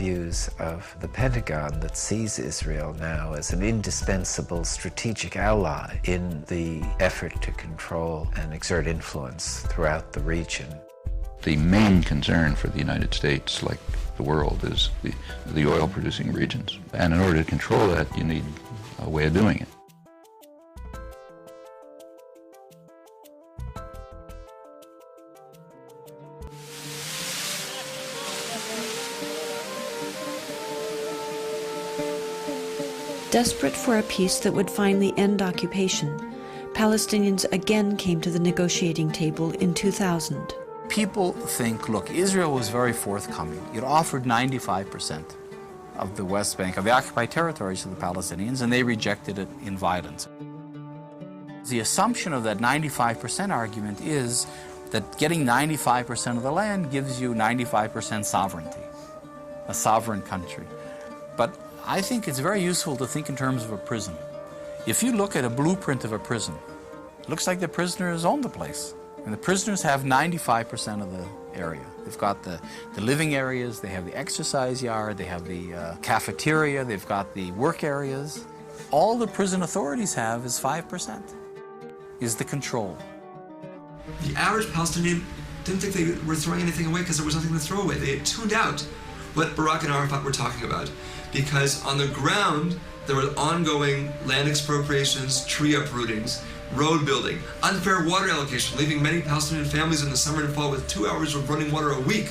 views of the Pentagon that sees Israel now as an indispensable strategic ally in the effort to control and exert influence throughout the region. The main concern for the United States, like the world, is the oil-producing regions. And in order to control that, you need a way of doing it. Desperate for a peace that would finally end occupation, Palestinians again came to the negotiating table in 2000. People think, look, Israel was very forthcoming. It offered 95% of the West Bank, of the occupied territories to the Palestinians, and they rejected it in violence. The assumption of that 95% argument is that getting 95% of the land gives you 95% sovereignty, a sovereign country. But I think it's very useful to think in terms of a prison. If you look at a blueprint of a prison, it looks like the prisoners own the place. And the prisoners have 95% of the area. They've got the living areas, they have the exercise yard, they have the cafeteria, they've got the work areas. All the prison authorities have is 5%, is the control. The average Palestinian didn't think they were throwing anything away because there was nothing to throw away. They had tuned out what Barak and Arafat were talking about, because on the ground there were ongoing land expropriations, tree uprootings, road building, unfair water allocation, leaving many Palestinian families in the summer and fall with 2 hours of running water a week,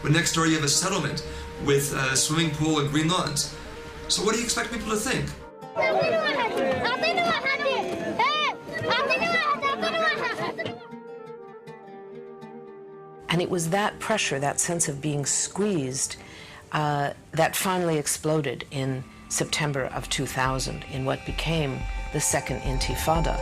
when next door you have a settlement with a swimming pool and green lawns. So what do you expect people to think? And it was that pressure, that sense of being squeezed, that finally exploded in September of 2000 in what became the Second Intifada.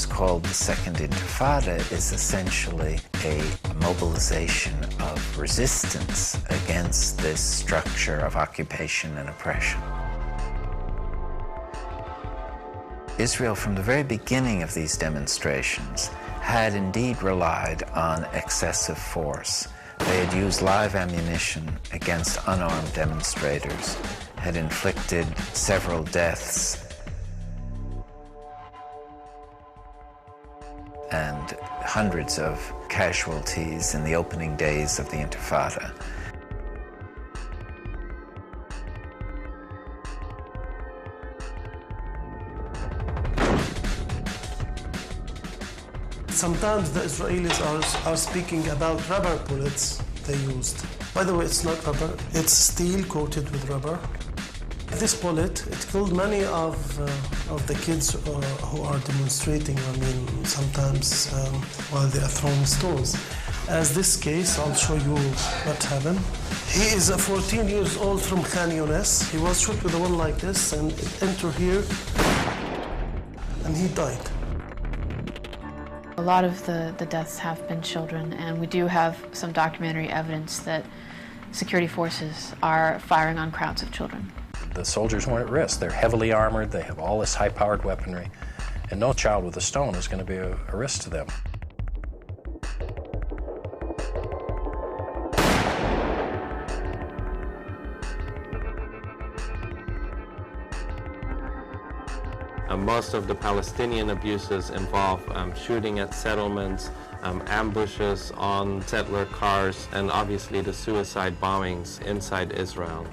Called the Second Intifada is essentially a mobilization of resistance against this structure of occupation and oppression. Israel, from the very beginning of these demonstrations, had indeed relied on excessive force. They had used live ammunition against unarmed demonstrators, had inflicted several deaths and hundreds of casualties in the opening days of the Intifada. Sometimes the Israelis are speaking about rubber bullets they used. By the way, it's not rubber, it's steel coated with rubber. This bullet, it killed many of the kids who are demonstrating, sometimes while they are throwing stones. As this case, I'll show you what happened. He is 14 years old from Khan Younis. He was shot with a one like this, and it entered here, and he died. A lot of the deaths have been children, and we do have some documentary evidence that security forces are firing on crowds of children. The soldiers weren't at risk. They're heavily armored, they have all this high-powered weaponry, and no child with a stone is going to be a risk to them. Most of the Palestinian abuses involve shooting at settlements, ambushes on settler cars, and obviously the suicide bombings inside Israel.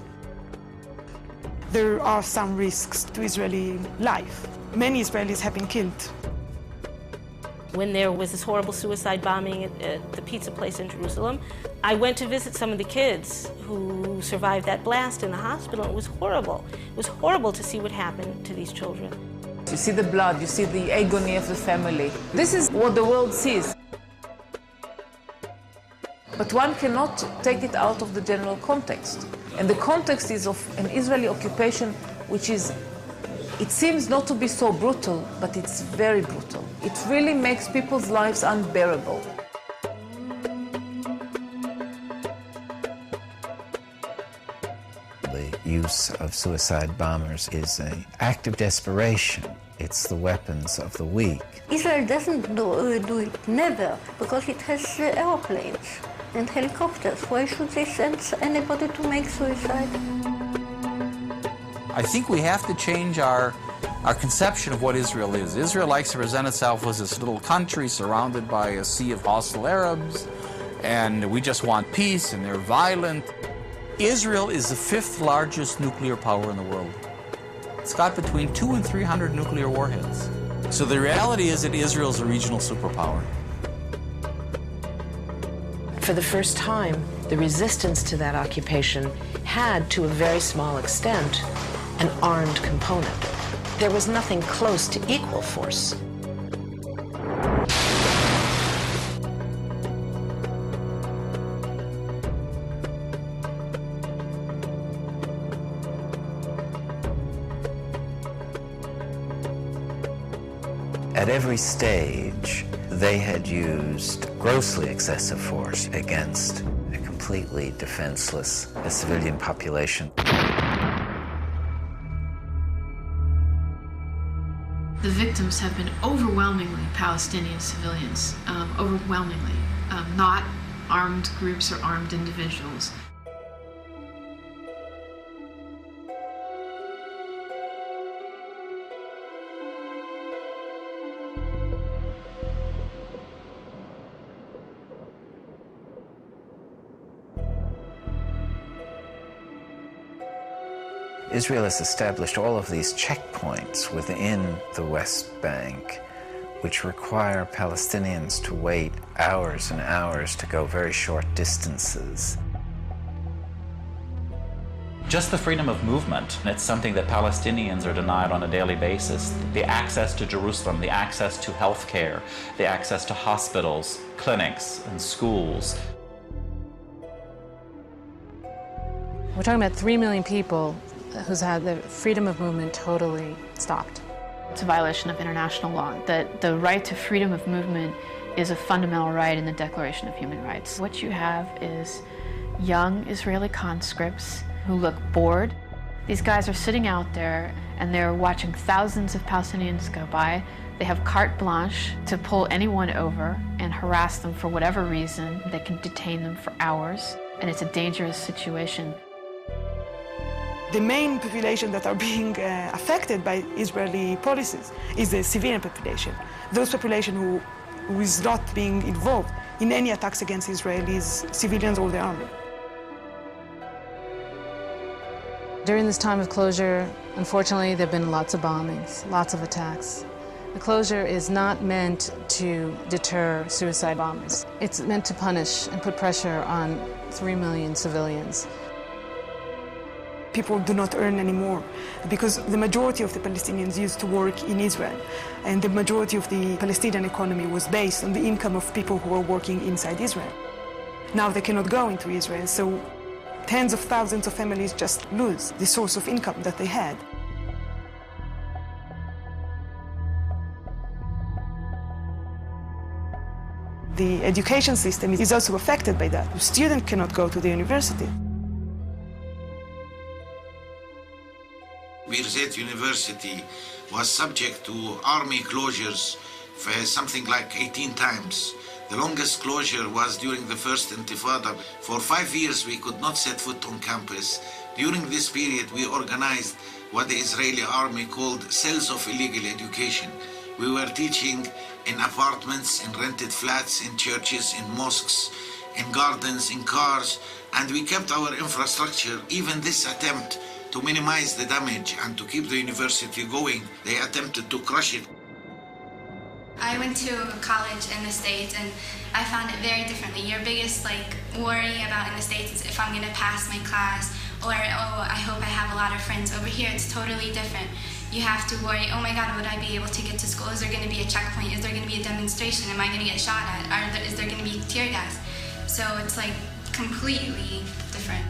There are some risks to Israeli life. Many Israelis have been killed. When there was this horrible suicide bombing at the pizza place in Jerusalem, I went to visit some of the kids who survived that blast in the hospital. It was horrible. It was horrible to see what happened to these children. You see the blood, you see the agony of the family. This is what the world sees. But one cannot take it out of the general context. And the context is of an Israeli occupation which is, it seems not to be so brutal, but it's very brutal. It really makes people's lives unbearable. The use of suicide bombers is an act of desperation. It's the weapons of the weak. Israel doesn't do it, never, because it has airplanes and helicopters. Why should they send anybody to make suicide? I think we have to change our conception of what Israel is. Israel likes to present itself as this little country surrounded by a sea of hostile Arabs, and we just want peace, and they're violent. Israel is the 5th largest nuclear power in the world. It's got between 200 and 300 nuclear warheads. So the reality is that Israel's a regional superpower. For the first time, the resistance to that occupation had, to a very small extent, an armed component. There was nothing close to equal force. At every stage, they had used grossly excessive force against a completely defenseless civilian population. The victims have been overwhelmingly Palestinian civilians, not armed groups or armed individuals. Israel has established all of these checkpoints within the West Bank, which require Palestinians to wait hours and hours to go very short distances. Just the freedom of movement, it's something that Palestinians are denied on a daily basis. The access to Jerusalem, the access to health care, the access to hospitals, clinics, and schools. We're talking about 3 million people who's had their freedom of movement totally stopped. It's a violation of international law, that the right to freedom of movement is a fundamental right in the Declaration of Human Rights. What you have is young Israeli conscripts who look bored. These guys are sitting out there and they're watching thousands of Palestinians go by. They have carte blanche to pull anyone over and harass them for whatever reason. They can detain them for hours, and it's a dangerous situation. The main population that are being affected by Israeli policies is the civilian population. Those population who is not being involved in any attacks against Israelis, civilians or the army. During this time of closure, unfortunately, there have been lots of bombings, lots of attacks. The closure is not meant to deter suicide bombers. It's meant to punish and put pressure on 3 million civilians. People do not earn anymore because the majority of the Palestinians used to work in Israel, and the majority of the Palestinian economy was based on the income of people who were working inside Israel. Now they cannot go into Israel, so tens of thousands of families just lose the source of income that they had. The education system is also affected by that. The student cannot go to the university. Birzeit University was subject to army closures for something like 18 times. The longest closure was during the first Intifada. For 5 years we could not set foot on campus. During this period we organized what the Israeli army called cells of illegal education. We were teaching in apartments, in rented flats, in churches, in mosques, in gardens, in cars, and we kept our infrastructure. Even this attempt to minimize the damage and to keep the university going, they attempted to crush it. I went to college in the States and I found it very differently. Your biggest worry about in the States is if I'm gonna pass my class, or oh, I hope I have a lot of friends. Over here it's totally different. You have to worry, oh my God, would I be able to get to school? Is there gonna be a checkpoint? Is there gonna be a demonstration? Am I gonna get shot at? Is there gonna be tear gas? So it's completely different.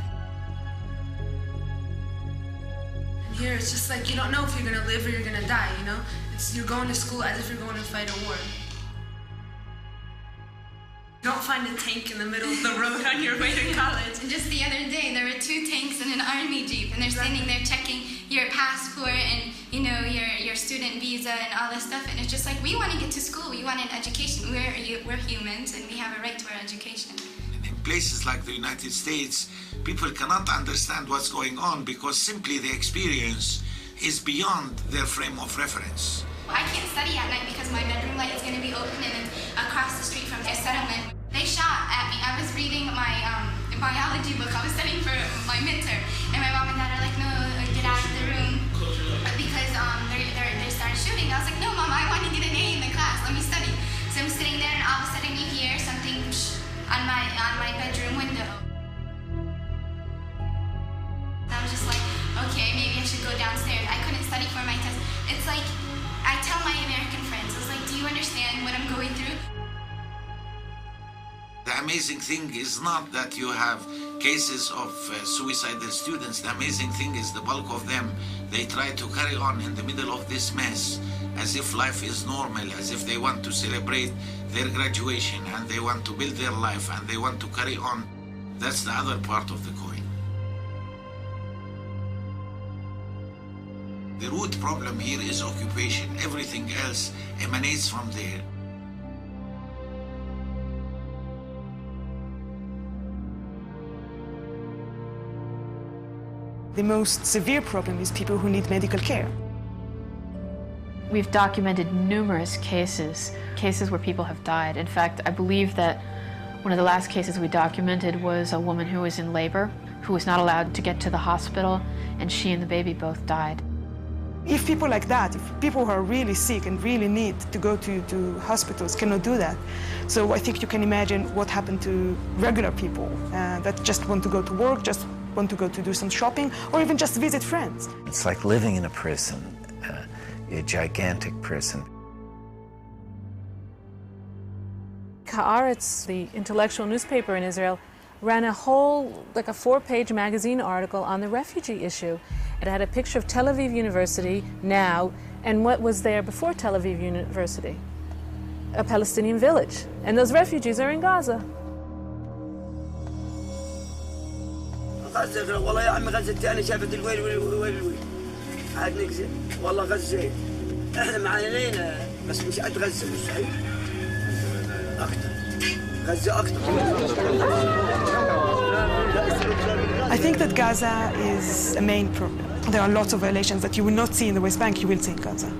Here it's just you don't know if you're gonna live or you're gonna die, you know? You're going to school as if you're going to fight a war. You don't find a tank in the middle of the road on your way to college. And just the other day, there were 2 tanks and an army jeep, and they're standing there checking your passport and, you know, your student visa and all this stuff. And it's just like, we want to get to school. We want an education. We're humans, and we have a right to our education. In places like the United States, people cannot understand what's going on because simply the experience is beyond their frame of reference. I can't study at night because my bedroom light is going to be open and then across the street from their settlement. They shot at me. I was reading my biology book. I was studying for my midterm. And my mom and dad are like, no, get out of the room. Because they started shooting. I was like, no, Mom, I want to get an A in the class. Let me study. So I'm sitting there and all of a sudden you hear something on my bedroom window. I was just like, okay, maybe I should go downstairs. I couldn't study for my test. It's like, I tell my American friends, I was like, do you understand what I'm going through? The amazing thing is not that you have cases of suicidal students. The amazing thing is the bulk of them, they try to carry on in the middle of this mess as if life is normal, as if they want to celebrate their graduation and they want to build their life and they want to carry on. That's the other part of the coin. The root problem here is occupation. Everything else emanates from there. The most severe problem is people who need medical care. We've documented numerous cases where people have died. In fact, I believe that one of the last cases we documented was a woman who was in labor, who was not allowed to get to the hospital, and she and the baby both died. If people like that, if people who are really sick and really need to go to hospitals cannot do that, so I think you can imagine what happened to regular people that just want to go to work, just want to go to do some shopping, or even just visit friends. It's like living in a prison, a gigantic prison. Haaretz, the intellectual newspaper in Israel, ran a whole, like a 4-page magazine article on the refugee issue. It had a picture of Tel Aviv University now and what was there before Tel Aviv University, a Palestinian village. And those refugees are in Gaza. غزة والله يا عمي غزة الثانية شافت الويل ويل عاد نكذب والله غزة احنا معانينا بس مش قد غزة مستحيل أكثر غزة أكثر. I think that Gaza is a main problem. There are lots of violations that you will not see in the West Bank, you will see in Gaza.